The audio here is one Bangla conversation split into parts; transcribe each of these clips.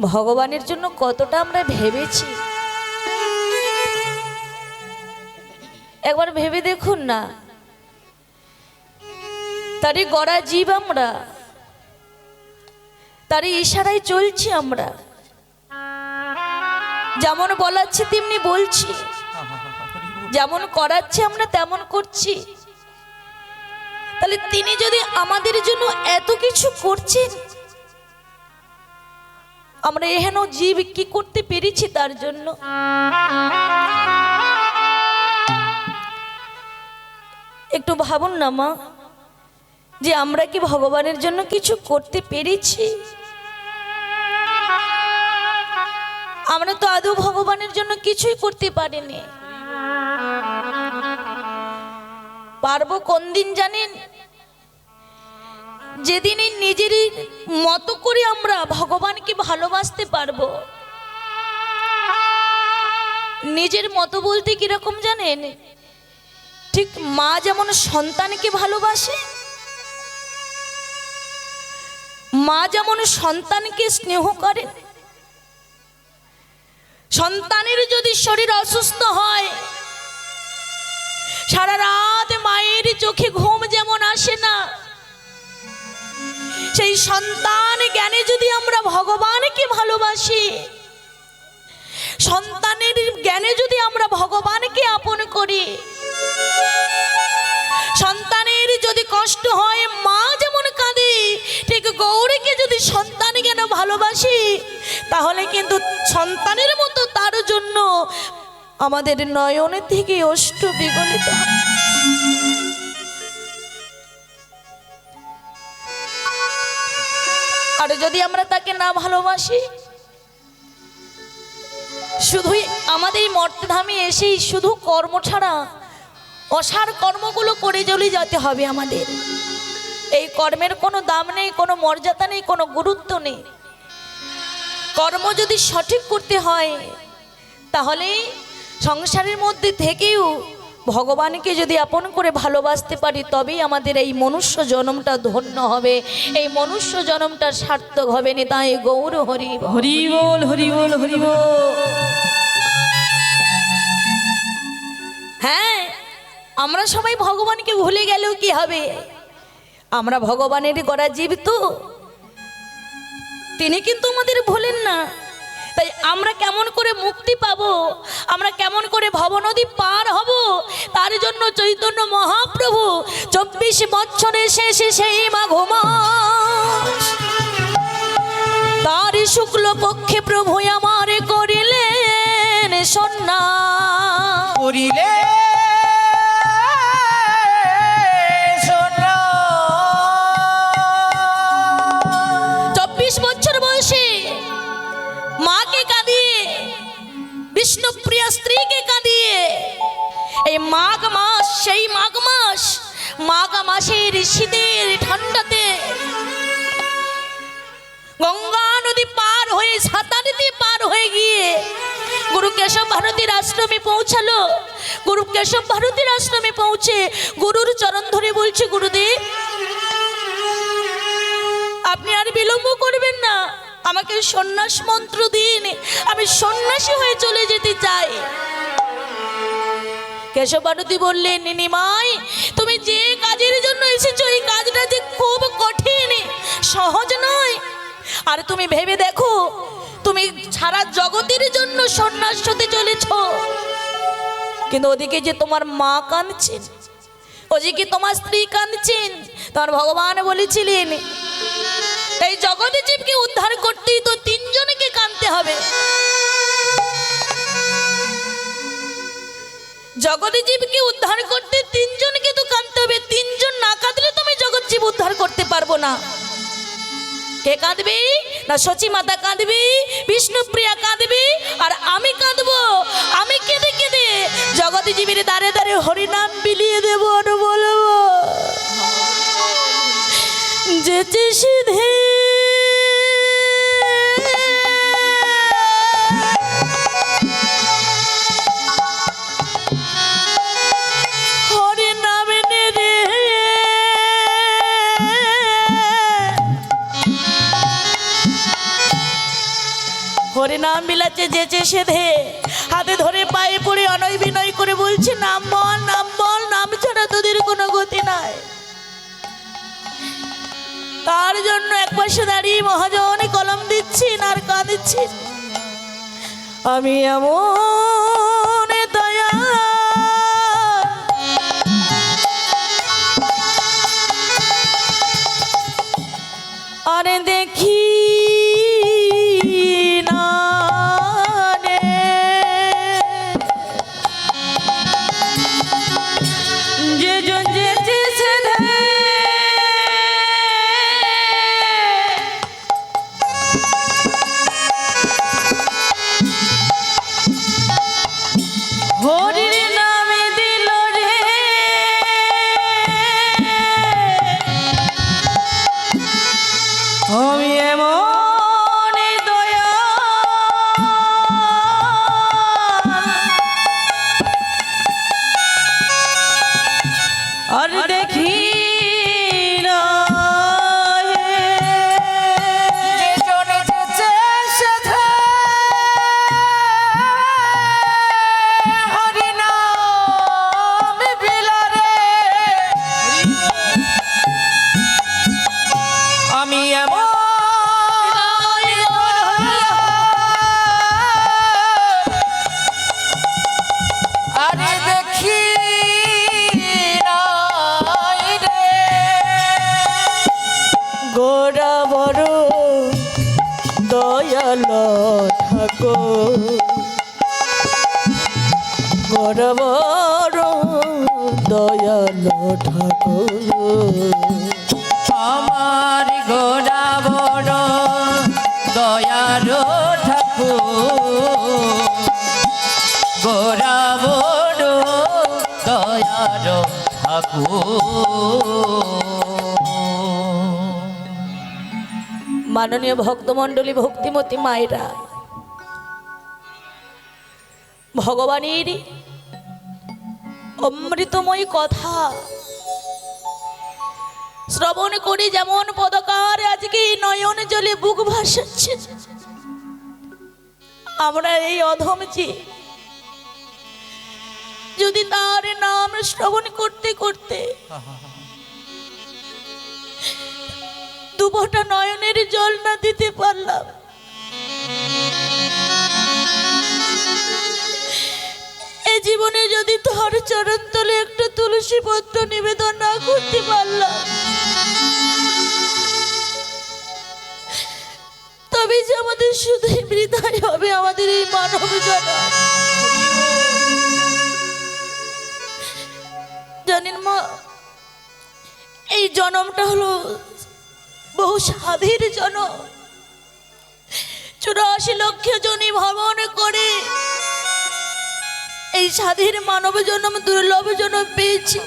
ভগবানের জন্য কতটা আমরা ভেবেছি। একবার ভেবে দেখুন না, তারই গড়া জীব আমরা, তারই ইশারায় চলছি আমরা, যেমন বলাচ্ছে তেমনি বলছি, যেমন করাচ্ছে আমরা তেমন করছি। তাহলে তিনি যদি আমাদের জন্য এত কিছু করছেন, আমরা এহেন জীব কি করতে পেরেছি তার জন্য? একটু ভাবুন না মা, যে আমরা কি ভগবানের জন্য কিছু করতে পেরেছি? আমরা তো আদৌ ভগবানের জন্য কিছুই করতে পারিনি। পারবো কোন দিন জানেন? যেদিনই নিজেরই মতো করে আমরা ভগবানকে ভালোবাসতে পারবো। নিজের মতো বলতে কিরকম জানেন? ঠিক মা যেমন সন্তানকে ভালোবাসে, মা যেমন সন্তানকে স্নেহ করে, সন্তানের যদি শরীর অসুস্থ হয়, সারা রাত মায়ের চোখে ঘুম যেমন আসে না, সেই সন্তান জ্ঞানে যদি আমরা ভগবানকে ভালোবাসি, সন্তানের জ্ঞানে যদি আমরা ভগবানকে আপন করি, সন্তানের যদি কষ্ট হয় মা যেমন কাঁদে, ঠিক গৌরীকে যদি সন্তান জ্ঞান ভালোবাসি, তাহলে কিন্তু সন্তানের মতো তার জন্য আমাদের নয়নের থেকে অশ্রু বিগলিত। আর যদি আমরা তাকে না ভালোবাসি, শুধুই আমাদের মর্তধামে এসেই শুধু কর্ম ছাড়া অসার কর্মগুলো করে চলে যেতে হবে আমাদের। এই কর্মের কোনো দাম নেই, কোনো মর্যাদা নেই, কোনো গুরুত্ব নেই। কর্ম যদি সঠিক করতে হয়, তাহলে সংসারের মধ্যে থেকেও ভগবানকে যদি আপন করে ভালোবাসতে পারি, তবেই আমাদের এই মনুষ্য জন্মটা ধন্য হবে, এই মনুষ্য জন্মটা সার্থক হবে। নিতাই গৌর হরি হরি বল, হরি বল, হরি বল। হ্যাঁ, আমরা সবাই ভগবানকে ভুলে গেলেও কি হবে? আমরা ভগবানের গড়া জীব, তো তিনি কিন্তু আমাদের ভুলেন না। তাই আমরা কেমন করে মুক্তি পাবো, আমরা কেমন করে ভবনদী পার হব, তার জন্য চৈতন্য মহাপ্রভু 24 বছরের শেষে সেই মাঘ মাস তার শুক্ল পক্ষে প্রভু আমার করিলেন সন্ন্যাস, করিলে 24 বছর বয়সে মাকে কাঁদিয়ে, বিষ্ণুপ্রিয়া স্ত্রীকে কাঁদিয়ে, এই মাঘ মাস, সেই মাঘ মাস, মাঘ মাসের শীতের ঠান্ডাতে গঙ্গা নদী পার হয়ে, সাঁতার দিয়ে পার হয়ে গিয়ে গুরু কেশব ভারতীর আশ্রমে পৌঁছালো। গুরু কেশব ভারতীর আশ্রমে পৌঁছে গুরুর চরণ ধরে বলছে, গুরুদেব আপনি আর বিলম্ব করবেন না, আমাকে সন্ন্যাস মন্ত্র দিন, আমি সন্ন্যাসী হয়ে চলে যেতে চাই। কেশব ভারতী বললেন, নিমাই তুমি যে কাজের জন্য এসেছো, এই কাজটা যে খুব কঠিন, সহজ নয়। আর তুমি ভেবে দেখো, তুমি সারা জগতের জন্য সন্ন্যাস হতে চলেছ, কিন্তু ওদিকে যে তোমার মা কাঁদছেন, ওদিকে তোমার স্ত্রী কাঁদছেন। তোমার ভগবান বলেছিলেন, এই জগতে জীবকে উদ্ধার করতেই তো 3 জনকে কাঁদতে হবে। জগতে জীবকে উদ্ধার করতে 3 জনকে তো কাঁদতে হবে। 3 জন না কাঁদলে তুমি জগৎ জীব উদ্ধার করতে পারবো না। কে কাঁদবে? না সচী মাতা কাঁদবে, বিষ্ণুপ্রিয়া কাঁদবে, আর আমি কাঁদবো। আমি কেঁদে কেঁদে জগতে জীবের দ্বারে দ্বারে হরিনাম বিলিয়ে দেবো আর বলবো, যেচে সিধে হরে নাম বিলাচ্ছে যেচে সেধে হাতে ধরে পায়ে পড়ে অনয় বিনয় করে বলছে নাম বল নাম বল, নাম ছাড়া তোদের কোনো গতি নাই। তার জন্য এক পাশে দাঁড়িয়ে মহাজন কলম দিচ্ছেন আর কাঁদিচ্ছেন। আমি এমন দয়া আরে দেখি না রে, যে জন যেচে সেধে হরির নামে দিল রে আমি এমন দয়া আর দেখি না যে জনে যেচে সেধে হরি নাম বিলারে আমি এমন আরে দেখি নাই রে গোরা বড় দয়াল ঠাকুর, গোরা বড় দয়াল ঠাকুর। আমার গোরা বড় দয়ার ঠাকুর, গোরা বড় দয়ার ঠাকুর। মাননীয় ভক্তমণ্ডলী ভক্তিমতী মায়েরা, ভগবানের অমৃতময় কথা শ্রবণ করে যেমন পদকার আজকে নয়ন জলে বুক ভাসাচ্ছে, আমরা এই অধমজি যদি তার নাম শ্রবণ করতে করতে দুফোঁটা নয়নের জল না দিতে পারলাম, এই জীবনে যদি তোর চরণ তলে একটা তুলসী পত্র নিবেদন না করতে পারলাম, তবে যে আমাদের শুধুই বৃথাই হবে আমাদের এই মানব জনম। জানেন মা, এই জনমটা হলো বহু সাধীর জনম। 84 লক্ষ জনি ভ্রমণ করে এই সাধীর মানব জন্ম দুর্লভ জন্ম পেয়েছি।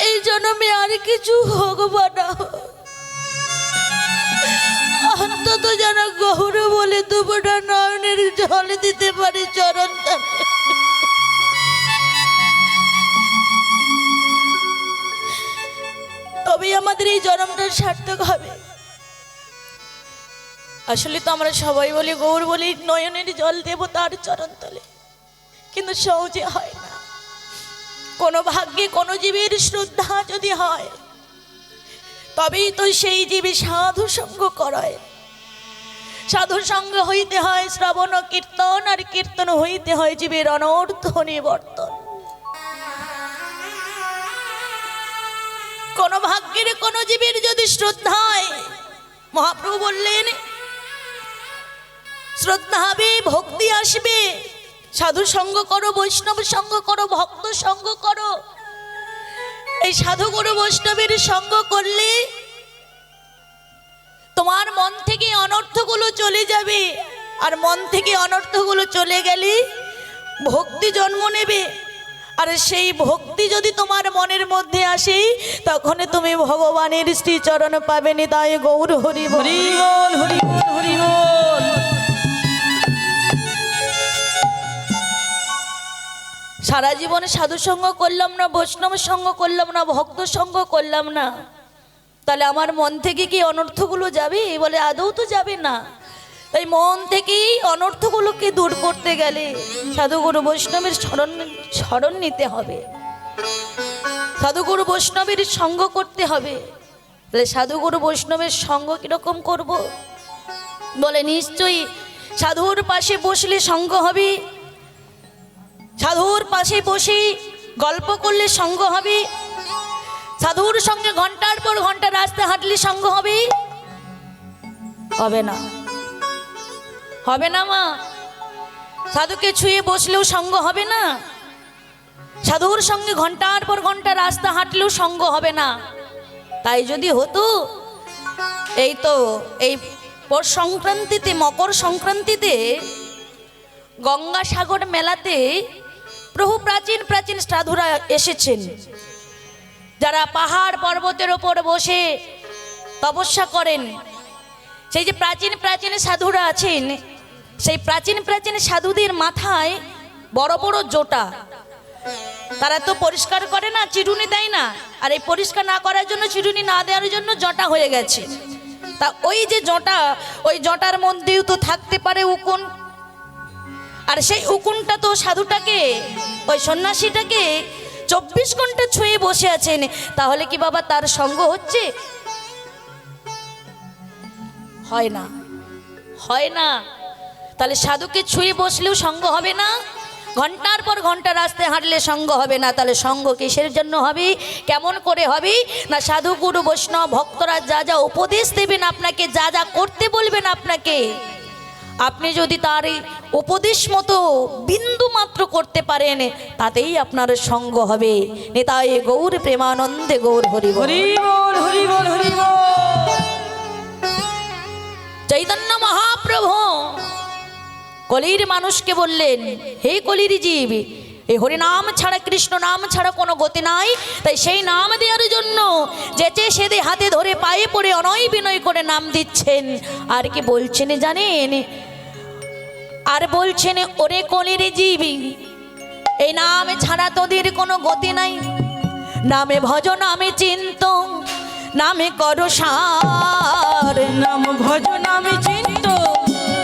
এই জন্মে আর কিছু হোক বা না হোক, অন্তত যেন গৌর বলে দুফোঁটা নয়নের জল দিতে পারি চরণ তলে। তবেই আমাদের এই জন্মটা সার্থক হবে। আসলে তো আমরা সবাই বলি গৌর বলি নয়নের জল দেব তার চরণ তলে, কিন্তু সহজে হয় না। কোনো ভাগ্যে কোনো জীবের শ্রদ্ধা যদি হয় তবেই তো সেই জীবে সাধু সঙ্গ করায়। সাধু সঙ্গ হইতে হয় শ্রবণ কীর্তন, আর কীর্তন হইতে হয় জীবের অনর্থ নিবর্তন। কোন ভাগ্যের কোন জীবের যদি শ্রদ্ধায়, মহাপ্রভু বললেন শ্রদ্ধা হবে, ভক্তি আসবে, সাধু সঙ্গ করো, বৈষ্ণব সঙ্গ করো, ভক্ত সঙ্গ করো। এই সাধু গুরু বৈষ্ণবের সঙ্গ করলে তোমার মন থেকে অনর্থগুলো চলে যাবে, আর মন থেকে অনর্থগুলো চলে গেলে ভক্তি জন্ম নেবে। আর সেই ভক্তি যদি তোমার মনের মধ্যে আসে তখন তুমি ভগবানের শ্রীচরণ পাবে। নিতাই গৌর হরি বল, হরি বল, হরি বল, হরি বল। সারা জীবনে সাধু সঙ্গ করলাম না, বৈষ্ণব সঙ্গ করলাম না, ভক্ত সঙ্গ করলাম না, তাহলে আমার মন থেকে কি অনর্থগুলো যাবে? বলে আদৌ তো যাবে না। তাই মন থেকেই অনর্থগুলোকে দূর করতে গেলে সাধুগুরু বৈষ্ণবের স্মরণ নিতে হবে, সাধুগুরু বৈষ্ণবের সঙ্গ করতে হবে। তাহলে সাধুগুরু বৈষ্ণবের সঙ্গ কিরকম করব? বলে নিশ্চয়ই সাধুর পাশে বসলে সঙ্গ হবে, সাধুর পাশে বসে গল্প করলে সঙ্গ হবে, সাধুর সঙ্গে ঘন্টার পর ঘন্টা রাস্তা হাঁটলে সঙ্গ হবে? হবে না, হবে না মা। সাধুকে ছুঁয়ে বসলেও সঙ্গ হবে না, সাধুর সঙ্গে ঘন্টার পর ঘন্টা রাস্তা হাঁটলেও সঙ্গ হবে না। তাই যদি হতো, এই তো এই পৌষ সংক্রান্তিতে, মকর সংক্রান্তিতে গঙ্গাসাগর মেলাতে প্রভু প্রাচীন প্রাচীন সাধুরা এসেছেন, যারা পাহাড় পর্বতের ওপর বসে তপস্যা করেন। সেই যে প্রাচীন প্রাচীন সাধুরা আছেন, সেই প্রাচীন প্রাচীন সাধুদের মাথায় বড় বড় জোটা, তারা তো পরিষ্কার করে না, চিরুনি দেয় না, আর এই পরিষ্কার না করার জন্য, চিরুনি না দেওয়ার জন্য জটা হয়ে গেছে। তা ওই যে জটা, ওই জটার মধ্যেও তো থাকতে পারে উকুন, আর সেই উকুনটা তো সাধুটাকে, ওই সন্ন্যাসীটাকে 24 ঘন্টা ছুঁয়ে বসে আছেন। তাহলে কি বাবা তার সঙ্গ হচ্ছে? হয় না, হয় না। তাহলে সাধুকে ছুঁয়ে বসলেও সঙ্গ হবে না, ঘন্টার পর ঘন্টা রাস্তায় হাঁটলে সঙ্গ হবে না। তাহলে সঙ্গ কিসের জন্য হবে, কেমন করে হবে? না সাধু গুরু বৈষ্ণব ভক্তরা যা যা উপদেশ দেবেন আপনাকে, যা যা করতে বলবেন আপনাকে, আপনি যদি তার উপদেশ মতো বিন্দু মাত্র করতে পারেন, তাতেই আপনার সঙ্গ হবে। নিতাই গৌর প্রেমানন্দে গৌর হরি বল। হরি বল, হরি বল, হরি বল। চৈতন্য মহাপ্রভু কলির মানুষকে বললেন, হে কলির জীব, এই হরিনাম ছাড়া, কৃষ্ণ নাম ছাড়া কোনো গতি নাই। তাই সেই নাম দেওয়ার জন্য যেচে সেদে হাতে ধরে পায়ে পড়ে অনয় বিনয় করে নাম দিচ্ছেন। আর কি বলছেন জানেন? আর বলছেন, ওরে কলির জীব, এই নাম ছাড়া তোদের কোনো গতি নাই। নামে ভজ, নামে চিন্ত, নামে করো সার। নাম ভজ, নামে চিন্ত,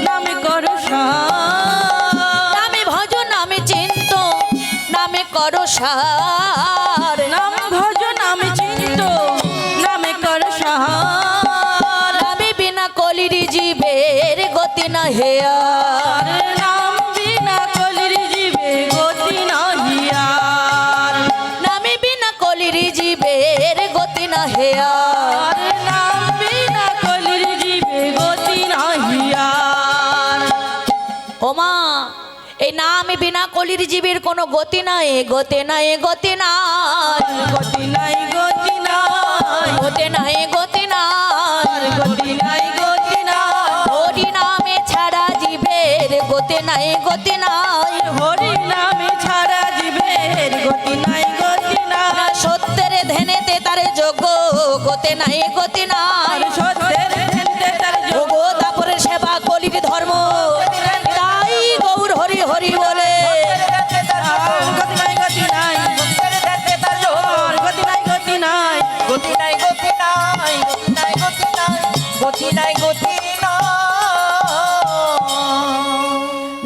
নামে করো সার। নামে ভজ, নামে চিন্ত, নামে করো সার। নাম ভজ, নামে চিন্ত, নামে করো সার। নামে বিনা কলির জীবের গতি না হেয়ার। নাম বিনা কলির জীবে গতি নাহি আর। নামে বিনা কলির জীবের গতি না হেয়ার। নাম বিনা কলির জীবে গতি নাহি আর। ওমা, এই নাম বিনা কলির জীবের কোনো গতি নাই, গতি নাই, গতি নাই, গতি নাই, গতি নাই, গতি নাই, গতি নাই, গতি নাই, গতি নাই। হরি নামে ছাড়া জীবের গতি নাই, গতি নাই। হরি নামে ছাড়া জীবের গতি নাই, গতি নাই। না সত্যের ধ্যানেতে তার যোগ গতি নাই, গতি নাই। সত্যের ধ্যানে তার যোগ। যোগ তারপরে সেবা কলির ধর্ম, তাই গৌর হরি হরি বলে। গতি নাই, গতি নাই, গতি নাই, গতি নাই, গতি নাই, গতি নাই, গতি নাই, গতি নাই, গতি নাই।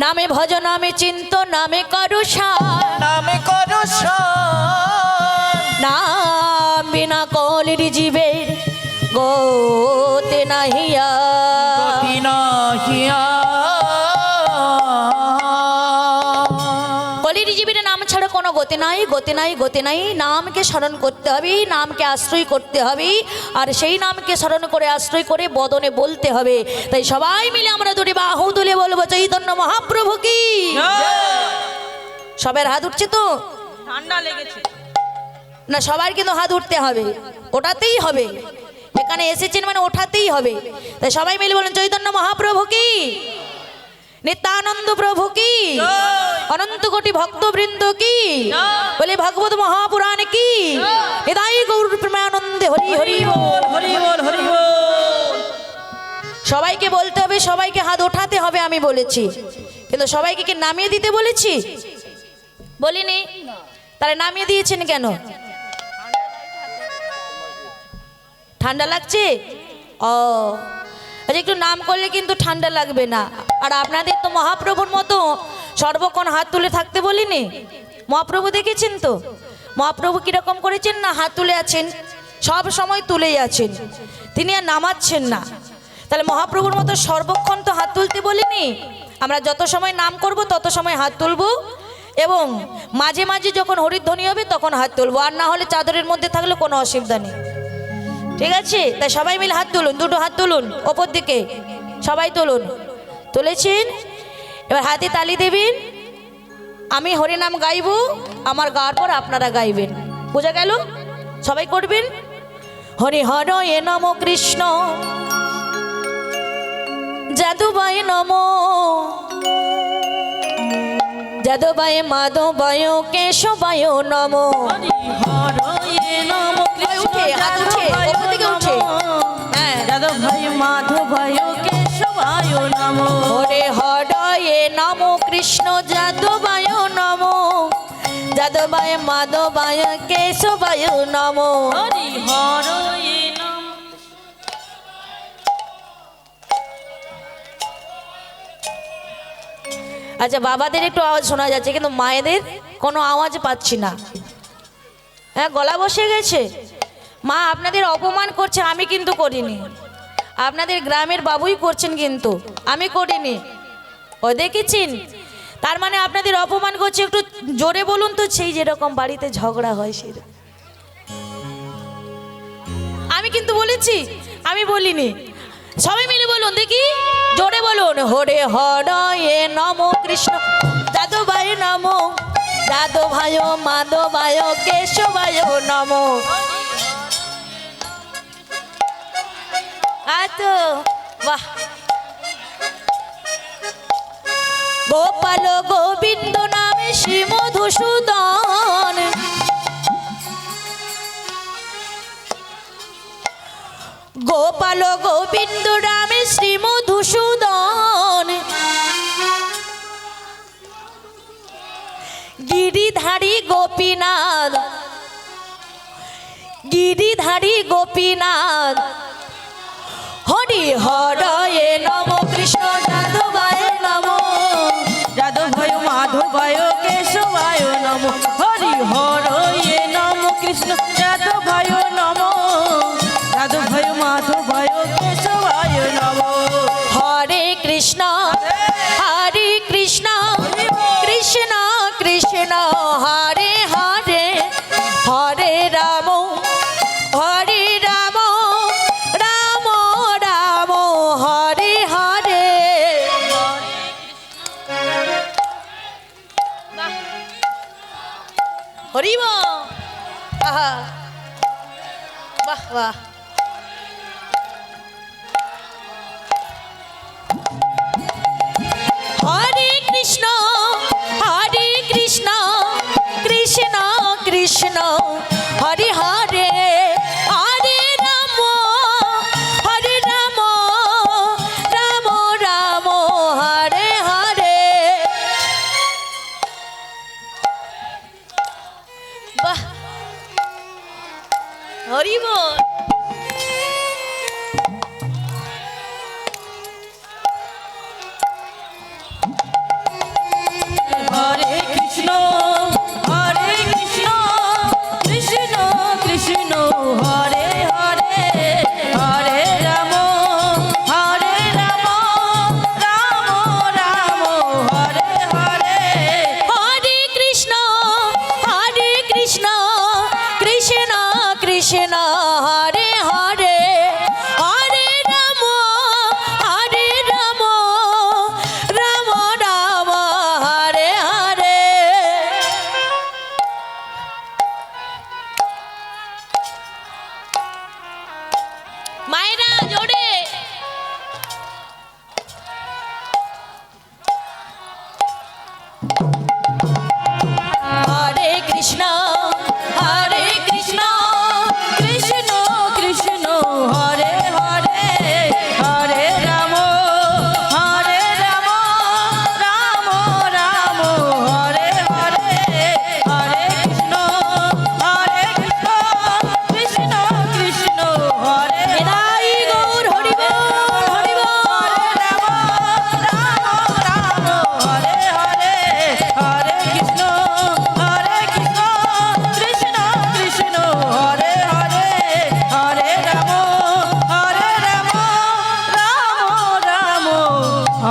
নামে ভজ, নামে চিন্ত, নামে করো সার। নামে করো সার। নাম বিনা কলির জীবের গতি নাহি আর। গতি নাহি আর। কলির জীবের নাম ছাড়া কোনো গতি নাই, গতি নাই, গতি নাই। নামকে স্মরণ করতে হবে, নামকে আশ্রয় করতে হবে, আর সেই নামকে স্মরণ করে আশ্রয় করে বদনে বলতে হবে। তাই সবাই মিলে আমরা দুটি বাহু তুলে বলবো, চৈতন্য মহাপ্রভু কি। সবার হাত উঠছে তো? ঠান্ডা লেগেছে না, সবার কিন্তু হাত উঠতে হবে, ওঠাতেই হবে। এখানে এসেছেন মানে ওঠাতেই হবে। তাই সবাই মিলে বলেন, চৈতন্য মহাপ্রভু কি, নিত্যানন্দ প্রভু কি, অনন্ত কোটি ভক্তবৃন্দ কি, বলে ভাগবত মহাপুরাণ কি। হৃদয় গৌর প্রেমানন্দে হরি হরি বল। হরি বল, হরি বল। সবাইকে বলতে হবে, সবাইকে হাত ওঠাতে হবে আমি বলেছি, কিন্তু সবাইকে কি নামিয়ে দিতে বলেছি? বলিনি। তাহলে নামিয়ে দিয়েছেন কেন? ঠান্ডা লাগছে? ও আচ্ছা, একটু নাম করলে কিন্তু ঠান্ডা লাগবে না। আর আপনাদের তো মহাপ্রভুর মতো সর্বক্ষণ হাত তুলে থাকতে বলিনি। মহাপ্রভু দেখেছেন তো, মহাপ্রভু কিরকম করেছেন না, হাত তুলে আছেন, সব সময় তুলেই আছেন, তিনি আর নামাচ্ছেন না। তাহলে মহাপ্রভুর মতো সর্বক্ষণ তো হাত তুলতে বলিনি। আমরা যত সময় নাম করব তত সময় হাত তুলব, এবং মাঝে মাঝে যখন হরিধ্বনি হবে তখন হাত তুলবো, আর না হলে চাদরের মধ্যে থাকলে কোনো অসুবিধা নেই। ঠিক আছে? তাই সবাই মিলে হাত তুলুন, দুটো হাত তুলুন ওপর দিকে, সবাই তুলুন। তুলেছেন? এবার হাতে তালি দেবেন। আমি হরিনাম গাইব, আমার গাওয়ার পর আপনারা গাইবেন। বোঝা গেল? সবাই করবেন। হরি হর এ নম কৃষ্ণ যাদবায় নম, যাদবায় মাধবায় কেশবায় নম। উঠে, হাত উঠে, ওপর দিকে উঠে। হ্যাঁ, যাদবায় মাধবায় কেশবায় নমো। হরে হরয়ে নম কৃষ্ণ যাদবায় নম, যাদবায় মাধবায় কেশবায় নম। হরি হরয়ে নম। আচ্ছা, বাবাদের একটু আওয়াজ শোনা যাচ্ছে, কিন্তু মায়েদের কোনো আওয়াজ পাচ্ছি না। হ্যাঁ, গলা বসে গেছে। মা আপনাদের অপমান করছে, আমি কিন্তু করিনি। আপনাদের গ্রামের বাবুই করছেন, কিন্তু আমি করিনি। ও দেখেছেন? তার মানে আপনাদের অপমান করছে। একটু জোরে বলুন তো, সেই যেরকম বাড়িতে ঝগড়া হয় সেরকম। আমি কিন্তু বলেছি, আমি বলিনি। সবাই মিলে বলুন দেখি, জোরে বলুন। হরে হরয়ে নম কৃষ্ণ যাদবায় নম, যাদবায় মাধবায় কেশবায় নম। আতো বাহ। গোপাল গোবিন্দ নামে শ্রী মধুসূদন, গোপাল গোবিন্দ রামে শ্রী মধুসূদন, গিরিধারী গোপীনাথ, গিরিধারী গোপীনাথ। হরি হরয়ে নম কৃষ্ণ যাদবায় নম, যাদবায় মাধবায় কেশবায় নমো। হরি হরয়ে নম কৃষ্ণ যাদবায় নমো, যাদবায় মাধবায় কেশবায় নমো। হরে কৃষ্ণ হরে কৃষ্ণ কৃষ্ণ কৃষ্ণ হরে হরে, হরে রাম হরে রাম রাম রাম হরে হরে। হরি বল। আহা, বাহ বাহ।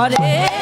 ঘরে